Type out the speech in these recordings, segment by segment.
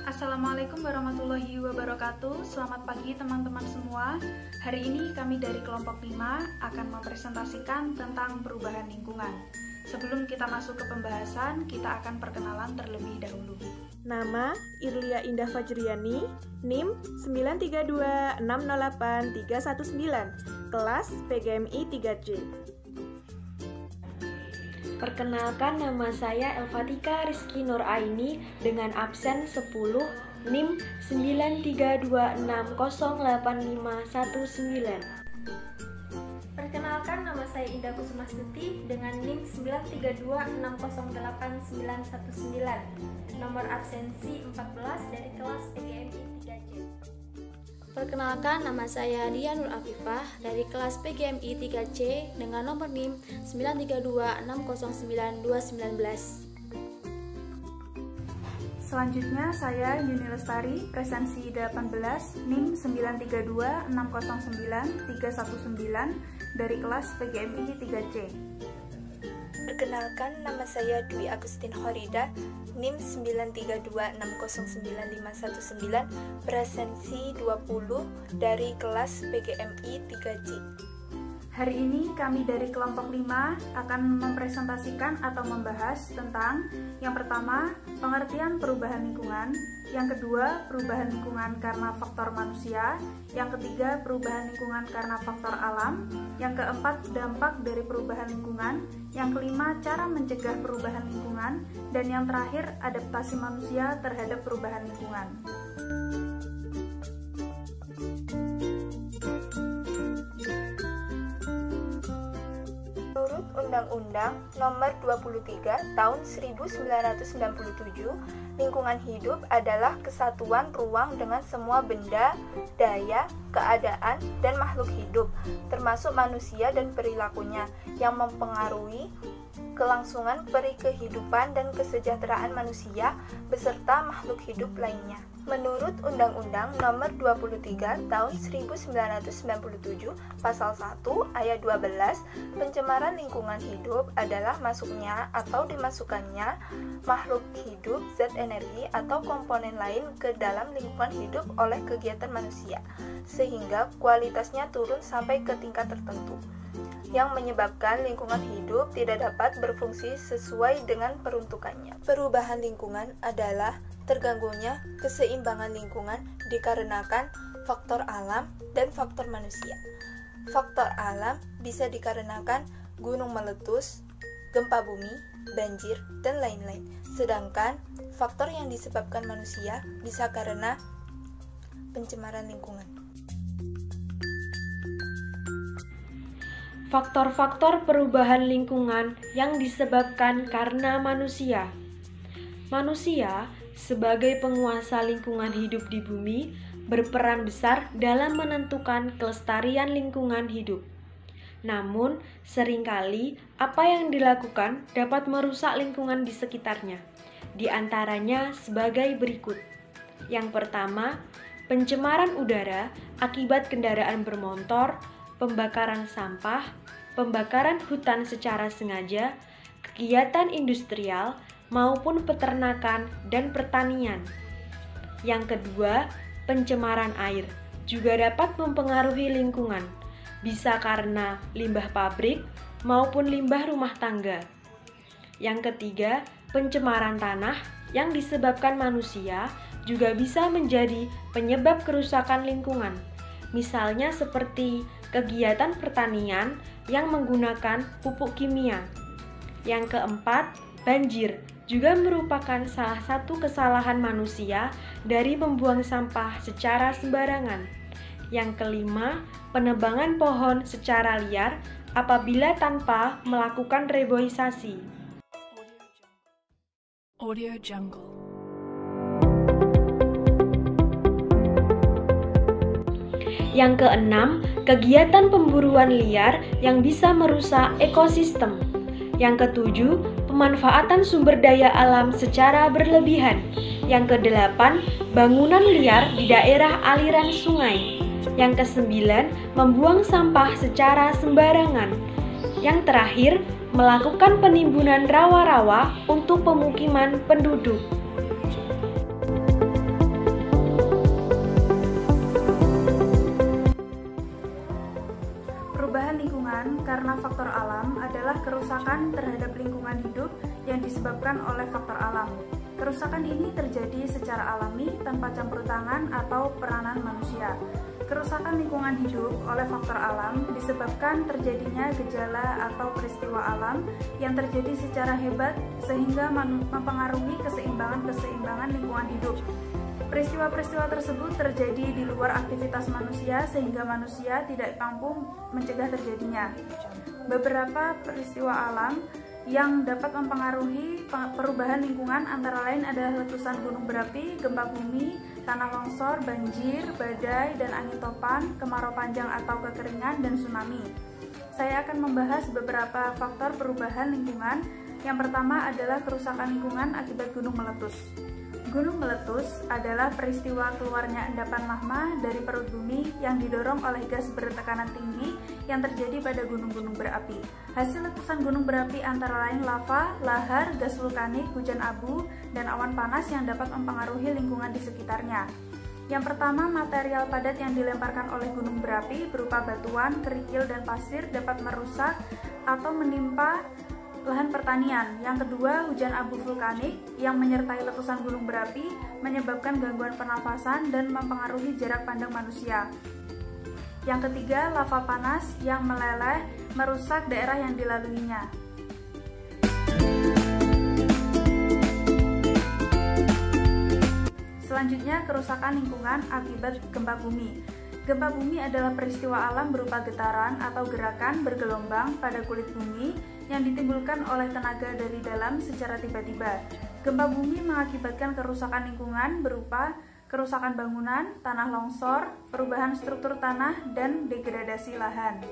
Assalamualaikum warahmatullahi wabarakatuh. Selamat pagi teman-teman semua. Hari ini kami dari kelompok 5 akan mempresentasikan tentang perubahan lingkungan. Sebelum kita masuk ke pembahasan, kita akan perkenalan terlebih dahulu. Nama Irlia Indah Fajriani, NIM 932608319, kelas PGMI 3C. Perkenalkan, nama saya Elfatika Rizky Nur Aini dengan absen 10 NIM 932608519. Perkenalkan, nama saya Indah Kusumastuti dengan NIM 932608919, nomor absensi 14 dari kelas PGMI 3C. Perkenalkan, nama saya Dia Nur Afifah dari kelas PGMI 3C dengan nomor NIM 932609219. Selanjutnya saya Yuni Lestari, presensi 18 NIM 932609319 dari kelas PGMI 3C. Perkenalkan, nama saya Dwi Agustin Horida, NIM 932609519, presensi 20 dari kelas PGMI 3C. Hari ini kami dari kelompok 5 akan mempresentasikan atau membahas tentang yang pertama, pengertian perubahan lingkungan, yang kedua, perubahan lingkungan karena faktor manusia, yang ketiga, perubahan lingkungan karena faktor alam, yang keempat, dampak dari perubahan lingkungan, yang kelima, cara mencegah perubahan lingkungan, dan yang terakhir, adaptasi manusia terhadap perubahan lingkungan. Menurut Undang-Undang Nomor 23 Tahun 1997, lingkungan hidup adalah kesatuan ruang dengan semua benda, daya, keadaan, dan makhluk hidup, termasuk manusia dan perilakunya, yang mempengaruhi kelangsungan kehidupan dan kesejahteraan manusia beserta makhluk hidup lainnya. Menurut Undang-Undang Nomor 23 Tahun 1997 Pasal 1 Ayat 12, pencemaran lingkungan hidup adalah masuknya atau dimasukkannya makhluk hidup, zat energi, atau komponen lain ke dalam lingkungan hidup oleh kegiatan manusia, sehingga kualitasnya turun sampai ke tingkat tertentu, yang menyebabkan lingkungan hidup tidak dapat berfungsi sesuai dengan peruntukannya. Perubahan lingkungan adalah terganggunya keseimbangan lingkungan dikarenakan faktor alam dan faktor manusia. Faktor alam bisa dikarenakan gunung meletus, gempa bumi, banjir, dan lain-lain. Sedangkan faktor yang disebabkan manusia bisa karena pencemaran lingkungan. Faktor-faktor perubahan lingkungan yang disebabkan karena manusia. Manusia sebagai penguasa lingkungan hidup di bumi berperan besar dalam menentukan kelestarian lingkungan hidup. Namun, seringkali apa yang dilakukan dapat merusak lingkungan di sekitarnya. Di antaranya sebagai berikut. Yang pertama, pencemaran udara akibat kendaraan bermotor, pembakaran sampah, pembakaran hutan secara sengaja, kegiatan industrial, maupun peternakan dan pertanian. Yang kedua, pencemaran air juga dapat mempengaruhi lingkungan, bisa karena limbah pabrik maupun limbah rumah tangga. Yang ketiga, pencemaran tanah yang disebabkan manusia juga bisa menjadi penyebab kerusakan lingkungan, misalnya seperti kegiatan pertanian yang menggunakan pupuk kimia. Yang keempat, banjir juga merupakan salah satu kesalahan manusia dari membuang sampah secara sembarangan. Yang kelima, penebangan pohon secara liar apabila tanpa melakukan reboisasi. Audio Jungle. Yang keenam, kegiatan pemburuan liar yang bisa merusak ekosistem. Yang ketujuh, pemanfaatan sumber daya alam secara berlebihan. Yang kedelapan, bangunan liar di daerah aliran sungai. Yang kesembilan, membuang sampah secara sembarangan. Yang terakhir, melakukan penimbunan rawa-rawa untuk pemukiman penduduk. disebabkan oleh faktor alam. Kerusakan ini terjadi secara alami tanpa campur tangan atau peranan manusia. Kerusakan lingkungan hidup oleh faktor alam disebabkan terjadinya gejala atau peristiwa alam yang terjadi secara hebat sehingga mempengaruhi keseimbangan lingkungan hidup. Peristiwa-peristiwa tersebut terjadi di luar aktivitas manusia sehingga manusia tidak mampu mencegah terjadinya. Beberapa peristiwa alam yang dapat mempengaruhi perubahan lingkungan antara lain adalah letusan gunung berapi, gempa bumi, tanah longsor, banjir, badai dan angin topan, kemarau panjang atau kekeringan, dan tsunami. Saya akan membahas beberapa faktor perubahan lingkungan. Yang pertama adalah kerusakan lingkungan akibat gunung meletus. Gunung meletus adalah peristiwa keluarnya endapan magma dari perut bumi yang didorong oleh gas bertekanan tinggi yang terjadi pada gunung-gunung berapi. Hasil letusan gunung berapi antara lain lava, lahar, gas vulkanik, hujan abu, dan awan panas yang dapat mempengaruhi lingkungan di sekitarnya. Yang pertama, material padat yang dilemparkan oleh gunung berapi berupa batuan, kerikil, dan pasir dapat merusak atau menimpa lahan pertanian. Yang kedua, hujan abu vulkanik yang menyertai letusan gunung berapi menyebabkan gangguan pernafasan dan mempengaruhi jarak pandang manusia. Yang ketiga, lava panas yang meleleh merusak daerah yang dilaluinya. Selanjutnya, kerusakan lingkungan akibat gempa bumi. Gempa bumi adalah peristiwa alam berupa getaran atau gerakan bergelombang pada kulit bumi yang ditimbulkan oleh tenaga dari dalam secara tiba-tiba. Gempa bumi mengakibatkan kerusakan lingkungan berupa kerusakan bangunan, tanah longsor, perubahan struktur tanah, dan degradasi lahan.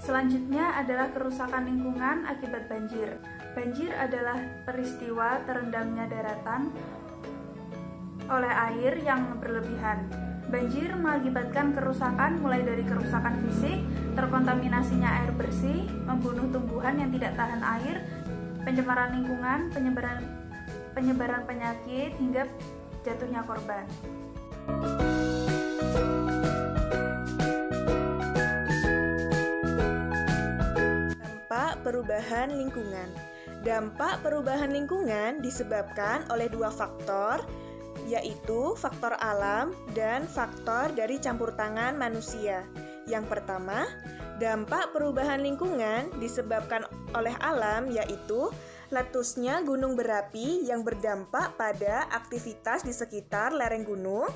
Selanjutnya adalah kerusakan lingkungan akibat banjir. Banjir adalah peristiwa terendamnya daratan oleh air yang berlebihan. Banjir mengakibatkan kerusakan mulai dari kerusakan fisik, terkontaminasinya air bersih, membunuh tumbuhan yang tidak tahan air, pencemaran lingkungan, penyebaran penyakit, hingga jatuhnya korban. Dampak perubahan lingkungan. Dampak perubahan lingkungan disebabkan oleh dua faktor, yaitu faktor alam dan faktor dari campur tangan manusia. Yang pertama, dampak perubahan lingkungan disebabkan oleh alam, yaitu letusnya gunung berapi yang berdampak pada aktivitas di sekitar lereng gunung,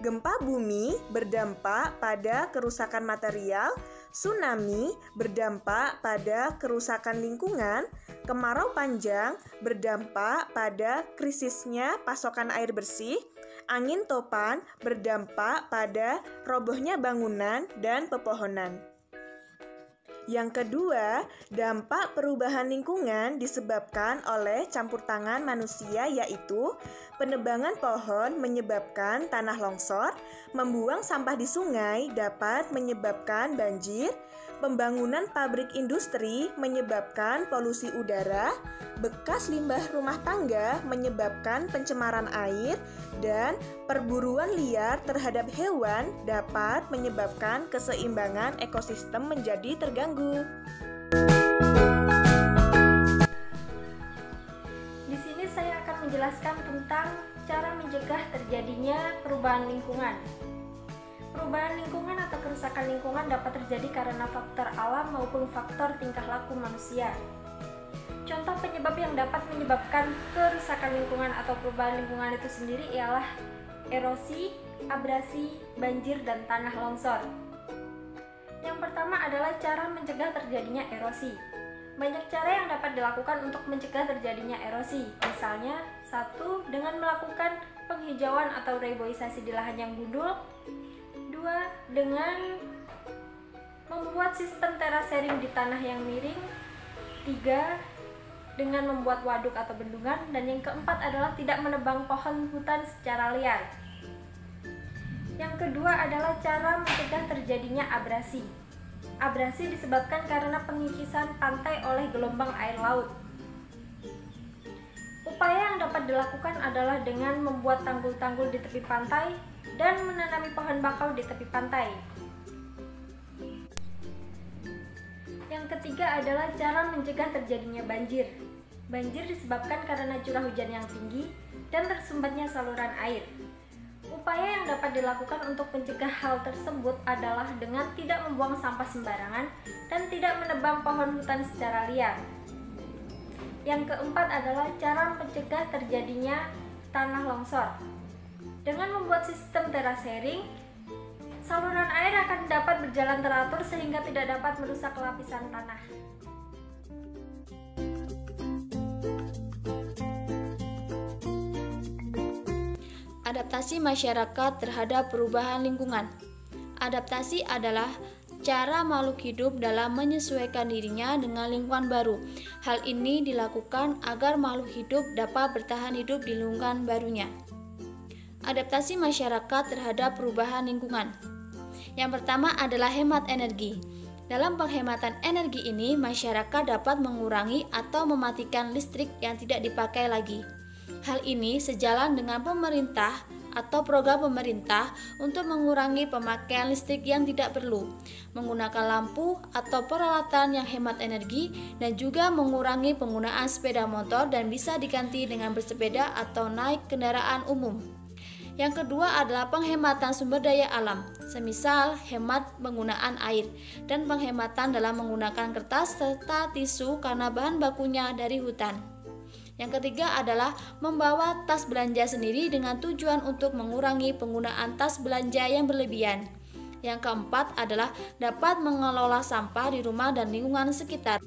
gempa bumi berdampak pada kerusakan material, tsunami berdampak pada kerusakan lingkungan, kemarau panjang berdampak pada krisisnya pasokan air bersih, angin topan berdampak pada robohnya bangunan dan pepohonan. Yang kedua, dampak perubahan lingkungan disebabkan oleh campur tangan manusia, yaitu penebangan pohon menyebabkan tanah longsor, membuang sampah di sungai dapat menyebabkan banjir, pembangunan pabrik industri menyebabkan polusi udara, bekas limbah rumah tangga menyebabkan pencemaran air, dan perburuan liar terhadap hewan dapat menyebabkan keseimbangan ekosistem menjadi terganggu. Di sini saya akan menjelaskan tentang cara mencegah terjadinya perubahan lingkungan. Perubahan lingkungan atau kerusakan lingkungan dapat terjadi karena faktor alam maupun faktor tingkah laku manusia. Contoh penyebab yang dapat menyebabkan kerusakan lingkungan atau perubahan lingkungan itu sendiri ialah erosi, abrasi, banjir, dan tanah longsor. Yang pertama adalah cara mencegah terjadinya erosi. Banyak cara yang dapat dilakukan untuk mencegah terjadinya erosi. Misalnya, 1. Dengan melakukan penghijauan atau reboisasi di lahan yang gundul. 2. Dengan membuat sistem terasering di tanah yang miring. 3. Dengan membuat waduk atau bendungan. Dan yang keempat adalah tidak menebang pohon hutan secara liar. Yang kedua adalah cara mencegah terjadinya abrasi. Abrasi disebabkan karena pengikisan pantai oleh gelombang air laut. Upaya yang dapat dilakukan adalah dengan membuat tanggul-tanggul di tepi pantai, dan menanami pohon bakau di tepi pantai. Yang ketiga adalah cara mencegah terjadinya banjir. Banjir disebabkan karena curah hujan yang tinggi dan tersumbatnya saluran air. Upaya yang dapat dilakukan untuk mencegah hal tersebut adalah dengan tidak membuang sampah sembarangan dan tidak menebang pohon hutan secara liar. Yang keempat adalah cara mencegah terjadinya tanah longsor. Dengan membuat sistem terasering, saluran air akan dapat berjalan teratur sehingga tidak dapat merusak lapisan tanah. Adaptasi masyarakat terhadap perubahan lingkungan. Adaptasi adalah cara makhluk hidup dalam menyesuaikan dirinya dengan lingkungan baru. Hal ini dilakukan agar makhluk hidup dapat bertahan hidup di lingkungan barunya. Adaptasi masyarakat terhadap perubahan lingkungan. Yang pertama adalah hemat energi. Dalam penghematan energi ini, masyarakat dapat mengurangi atau mematikan listrik yang tidak dipakai lagi. Hal ini sejalan dengan pemerintah atau program pemerintah untuk mengurangi pemakaian listrik yang tidak perlu, menggunakan lampu atau peralatan yang hemat energi, dan juga mengurangi penggunaan sepeda motor dan bisa diganti dengan bersepeda atau naik kendaraan umum. Yang kedua adalah penghematan sumber daya alam, semisal hemat penggunaan air dan penghematan dalam menggunakan kertas serta tisu karena bahan bakunya dari hutan. Yang ketiga adalah membawa tas belanja sendiri dengan tujuan untuk mengurangi penggunaan tas belanja yang berlebihan. Yang keempat adalah dapat mengelola sampah di rumah dan lingkungan sekitar.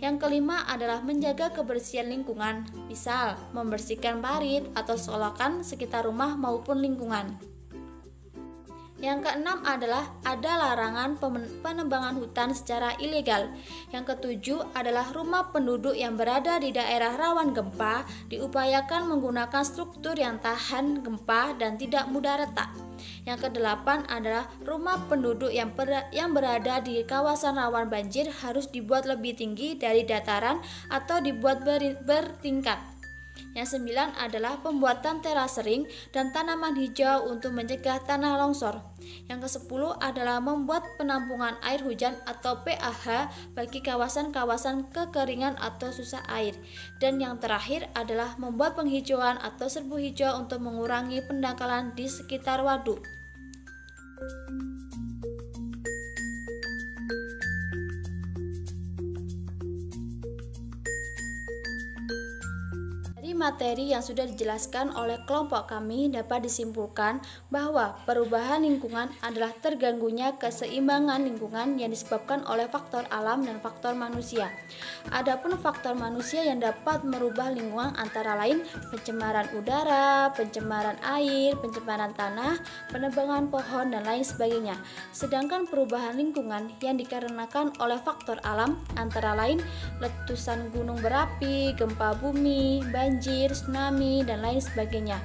Yang kelima adalah menjaga kebersihan lingkungan, misal membersihkan parit atau selokan sekitar rumah maupun lingkungan. Yang keenam adalah ada larangan penebangan hutan secara ilegal. Yang ketujuh adalah rumah penduduk yang berada di daerah rawan gempa diupayakan menggunakan struktur yang tahan gempa dan tidak mudah retak. Yang kedelapan adalah rumah penduduk yang berada di kawasan rawan banjir harus dibuat lebih tinggi dari dataran atau dibuat bertingkat. Yang sembilan adalah pembuatan terasering dan tanaman hijau untuk mencegah tanah longsor. Yang ke-10 adalah membuat penampungan air hujan atau PAH bagi kawasan-kawasan kekeringan atau susah air. Dan yang terakhir adalah membuat penghijauan atau serbu hijau untuk mengurangi pendangkalan di sekitar waduk. Materi yang sudah dijelaskan oleh kelompok kami dapat disimpulkan bahwa perubahan lingkungan adalah terganggunya keseimbangan lingkungan yang disebabkan oleh faktor alam dan faktor manusia. Adapun faktor manusia yang dapat merubah lingkungan antara lain pencemaran udara, pencemaran air, pencemaran tanah, penebangan pohon, dan lain sebagainya. Sedangkan perubahan lingkungan yang dikarenakan oleh faktor alam antara lain letusan gunung berapi, gempa bumi, banjir, tsunami, dan lain sebagainya.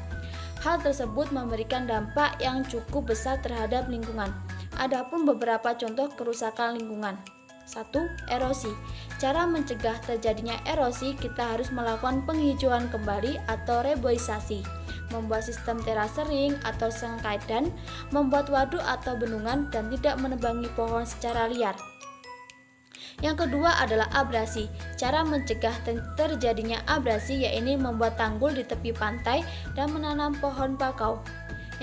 Hal tersebut memberikan dampak yang cukup besar terhadap lingkungan. Adapun beberapa contoh kerusakan lingkungan. 1. Erosi. Cara mencegah terjadinya erosi, kita harus melakukan penghijauan kembali atau reboisasi, membuat sistem terasering atau sengkaidan, membuat waduk atau bendungan, dan tidak menebangi pohon secara liar. Yang kedua adalah abrasi. Cara mencegah terjadinya abrasi yaitu membuat tanggul di tepi pantai dan menanam pohon bakau.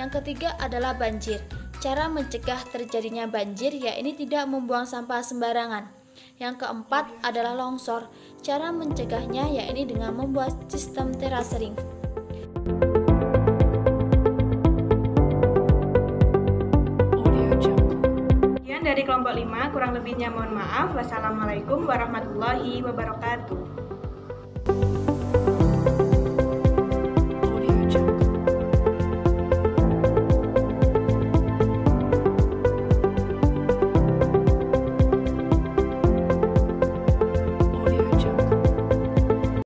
Yang ketiga adalah banjir. Cara mencegah terjadinya banjir yaitu tidak membuang sampah sembarangan. Yang keempat adalah longsor. Cara mencegahnya yaitu dengan membuat sistem terasering. Dari kelompok 5, kurang lebihnya mohon maaf. Wassalamualaikum warahmatullahi wabarakatuh.